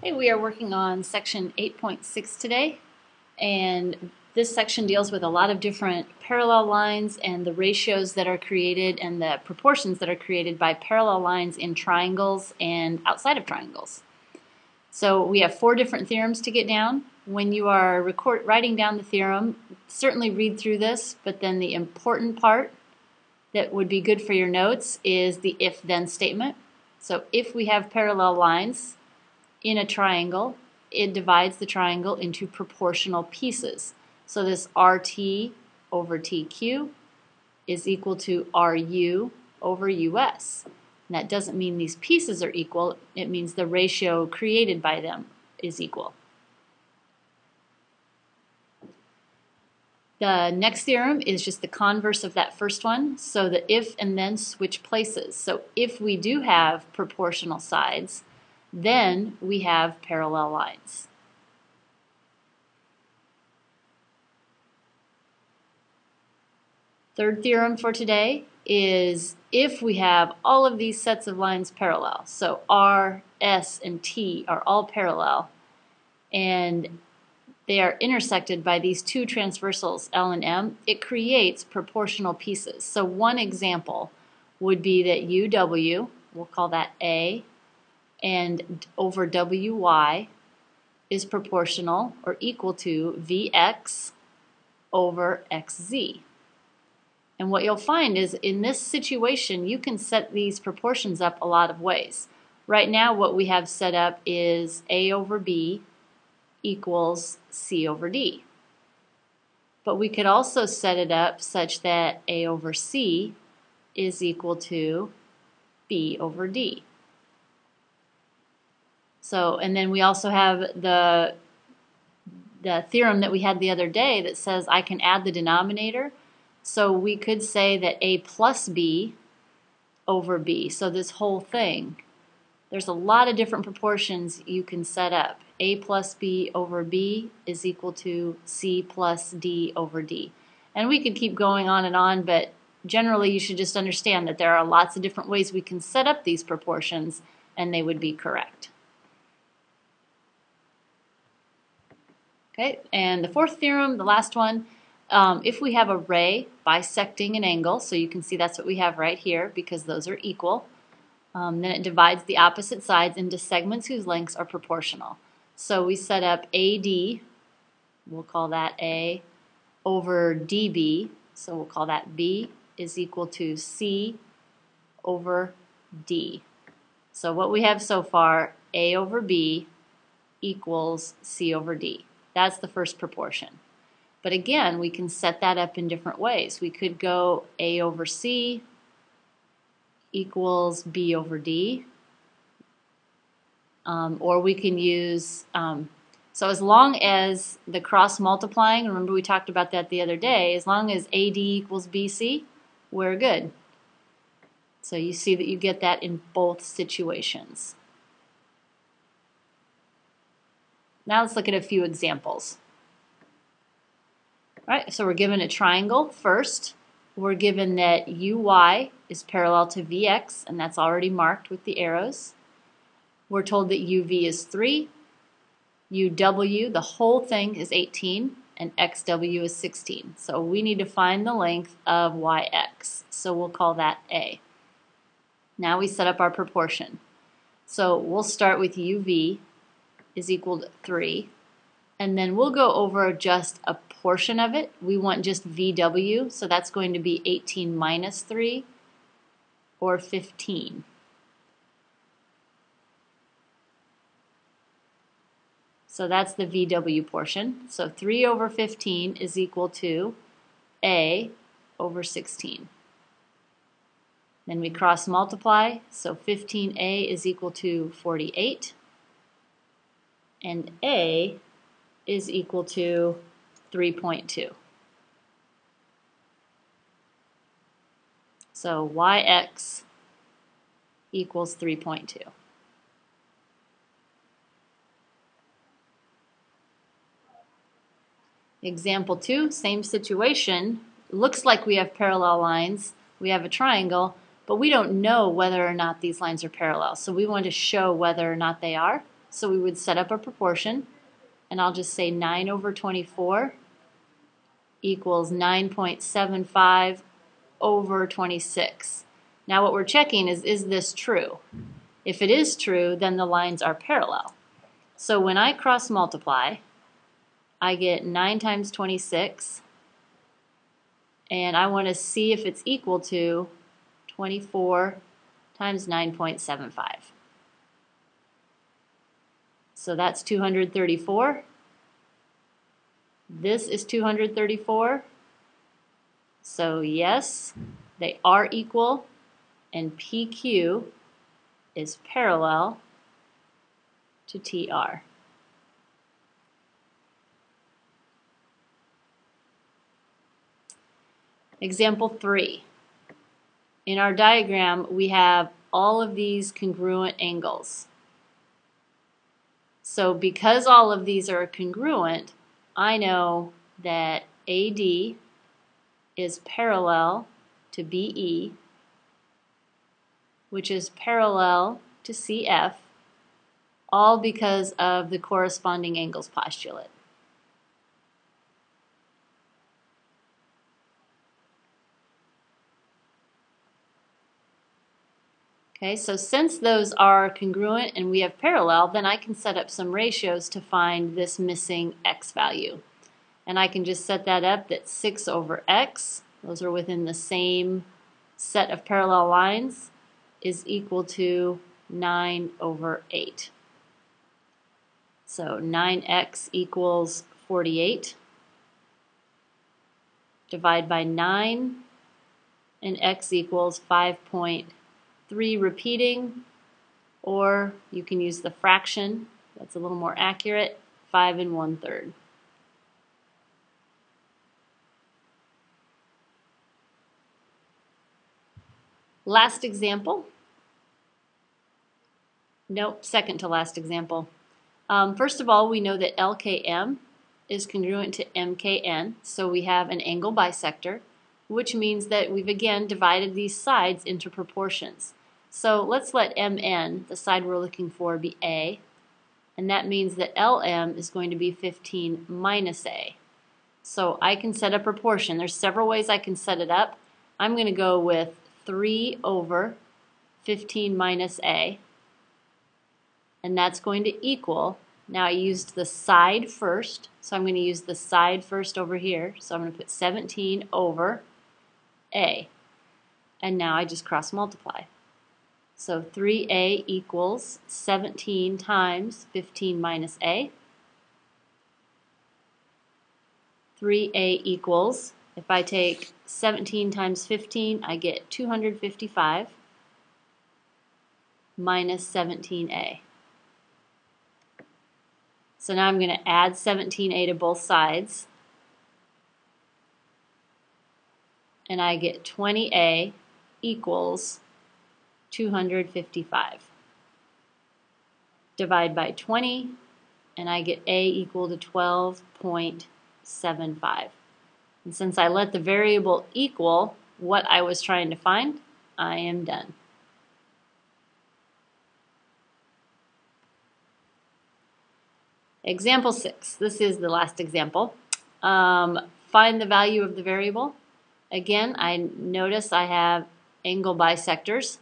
Hey, we are working on section 8.6 today, and this section deals with a lot of different parallel lines and the ratios that are created and the proportions that are created by parallel lines in triangles and outside of triangles. So we have 4 different theorems to get down. When you are writing down the theorem, certainly read through this, but then the important part that would be good for your notes is the if-then statement. So if we have parallel lines in a triangle, it divides the triangle into proportional pieces. So this RT over TQ is equal to RU over US. And that doesn't mean these pieces are equal, it means the ratio created by them is equal. The next theorem is just the converse of that first one, so the if and then switch places. So if we do have proportional sides, then we have parallel lines. Third theorem for today is if we have all of these sets of lines parallel, so R, S, and T are all parallel, and they are intersected by these two transversals, L and M, it creates proportional pieces. So one example would be that UW, we'll call that A, and over WY is proportional or equal to VX over XZ. And what you'll find is in this situation, you can set these proportions up a lot of ways. Right now, what we have set up is A over B equals C over D. But we could also set it up such that A over C is equal to B over D. So, and then we also have the theorem that we had the other day that says I can add the denominator. So we could say that A plus B over B. So this whole thing, there's a lot of different proportions you can set up. A plus B over B is equal to C plus D over D. And we could keep going on, but generally you should just understand that there are lots of different ways we can set up these proportions and they would be correct. Okay, and the fourth theorem, the last one, if we have a ray bisecting an angle, so you can see that's what we have right here because those are equal, then it divides the opposite sides into segments whose lengths are proportional. So we set up AD, we'll call that A, over DB, so we'll call that B, is equal to C over D. So what we have so far, A over B equals C over D. That's the first proportion. But again, we can set that up in different ways. We could go A over C equals B over D. Or we can use, so as long as the cross multiplying, remember we talked about that the other day, as long as AD equals BC, we're good. So you see that you get that in both situations. Now let's look at a few examples. All right, so we're given a triangle first. We're given that UY is parallel to VX, and that's already marked with the arrows. We're told that UV is 3, UW, the whole thing, is 18, and XW is 16. So we need to find the length of YX, so we'll call that A. Now we set up our proportion. So we'll start with UV is equal to 3, and then we'll go over just a portion of it. We want just VW, so that's going to be 18 minus 3, or 15. So that's the VW portion. So 3 over 15 is equal to A over 16. Then we cross multiply, so 15A is equal to 48. And A is equal to 3.2. So YX equals 3.2. Example 2, same situation. Looks like we have parallel lines. We have a triangle, but we don't know whether or not these lines are parallel. So we want to show whether or not they are. So we would set up a proportion, and I'll just say 9 over 24 equals 9.75 over 26. Now what we're checking is this true? If it is true, then the lines are parallel. So when I cross multiply, I get 9 times 26, and I want to see if it's equal to 24 times 9.75. So that's 234. This is 234. So yes, they are equal, and PQ is parallel to TR. Example 3. In our diagram, we have all of these congruent angles. So because all of these are congruent, I know that AD is parallel to BE, which is parallel to CF, all because of the corresponding angles postulate. Okay, so since those are congruent and we have parallel, then I can set up some ratios to find this missing x value. And I can just set that up that 6 over x, those are within the same set of parallel lines, is equal to 9 over 8. So 9x equals 48. Divide by 9, and x equals 5.3 repeating, or you can use the fraction, that's a little more accurate, 5 1/3. Last example. Nope, second to last example. First of all, we know that LKM is congruent to MKN, so we have an angle bisector, which means that we've again divided these sides into proportions. So let's let MN, the side we're looking for, be A, and that means that LM is going to be 15 minus A. So I can set a proportion. There's several ways I can set it up. I'm going to go with 3 over 15 minus A, and that's going to equal, now I used the side first, so I'm going to use the side first over here, so I'm going to put 17 over A, and now I just cross multiply. So 3A equals 17 times 15 minus A. 3A equals, if I take 17 times 15, I get 255 minus 17A. So now I'm going to add 17A to both sides, and I get 20A equals 255. Divide by 20, and I get A equal to 12.75. And since I let the variable equal what I was trying to find, I am done. Example 6. This is the last example. Find the value of the variable. Again, I notice I have angle bisectors,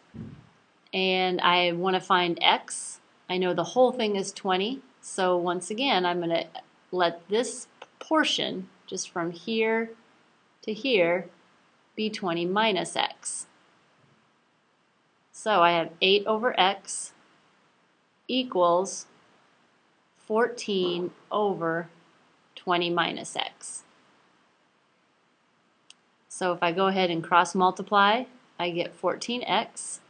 and I want to find x. I know the whole thing is 20, so once again, I'm going to let this portion, just from here to here, be 20 minus x. So I have 8 over x equals 14 over 20 minus x. So if I go ahead and cross multiply, I get 14x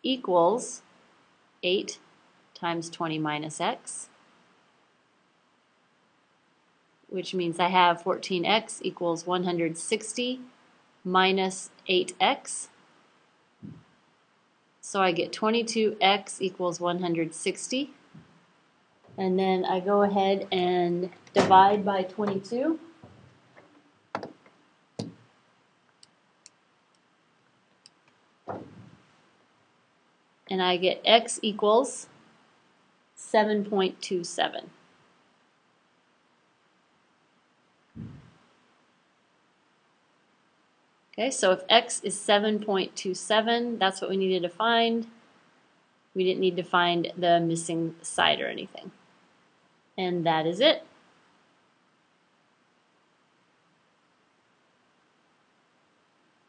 equals 8 times 20 minus x, which means I have 14x equals 160 minus 8x. So I get 22x equals 160. And then I go ahead and divide by 22. And I get x equals 7.27. Okay, so if x is 7.27, that's what we needed to find. We didn't need to find the missing side or anything. And that is it.